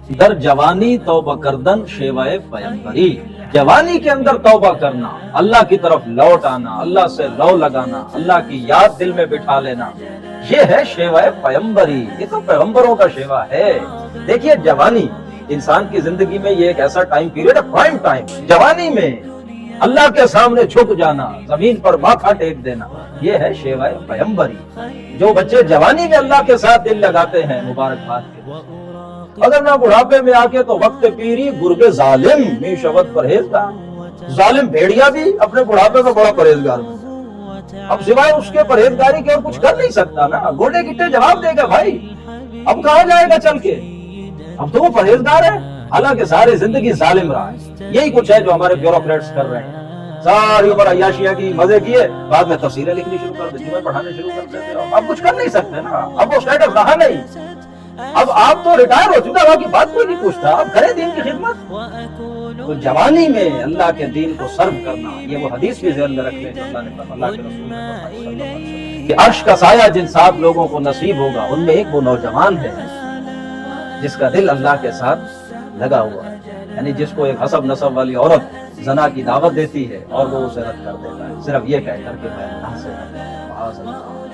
در جوانی توبہ کردن شیوائے پیمبری، جوانی کے اندر توبہ کرنا، اللہ کی طرف لوٹ آنا، اللہ سے لو لگانا، اللہ کی یاد دل میں بٹھا لینا، یہ ہے شیوائے پیمبری، یہ تو پیغمبروں کا شیوا ہے۔ دیکھیے جوانی انسان کی زندگی میں یہ ایک ایسا ٹائم پیریڈ ہے، پرائم ٹائم، جوانی میں اللہ کے سامنے جھک جانا، زمین پر ماتھا ٹیک دینا، یہ ہے شیوائے پیمبری۔ جو بچے جوانی میں اللہ کے ساتھ دل لگاتے ہیں، مبارکباد کے، اگر نہ بڑھاپے میں آ کے تو وقت پیری گرگ ظالم می شبد پرہیزگار، ظالم بھیڑیا بھی اپنے بڑھاپے میں بڑا پرہیزگار ہے، اب سوائے اس کے پرہیزگاری کے اور کچھ کر نہیں سکتا نا، گوڈے گٹے جواب دے گا بھائی، اب کہاں جائے گا چل کے، اب تو وہ پرہیزگار ہے، حالانکہ ساری زندگی ظالم رہا ہے۔ یہی کچھ ہے جو ہمارے بیوروکریٹس کر رہے ہیں، ساری عمر عیاشیاں کی، مزے کیے، بعد میں تفسیریں لکھنی شروع کر دی، پڑھانے شروع کر دیتے ہو، اب کچھ کر نہیں سکتے نا، اب وہ اسٹیٹس رہا نہیں، اب آپ تو ریٹائر ہو چکا، آپ کی بات کوئی نہیں پوچھتا، اب کریں دین کی خدمت۔ تو جوانی میں اللہ کے دین کو سرو کرنا، یہ وہ حدیث بھی ذہن میں رکھ لیں، اللہ نے فرمایا، اللہ کے رسول نے فرمایا صلی اللہ علیہ وسلم کہ عرش کا سایہ جن 7 لوگوں کو نصیب ہوگا، ان میں ایک وہ نوجوان ہے جس کا دل اللہ کے ساتھ لگا ہوا ہے، یعنی جس کو ایک حسب نسب والی عورت زنا کی دعوت دیتی ہے اور وہ اسے رد کر دیتا ہے، صرف یہ کہہ کر کہ میں اللہ سے معاذ اللہ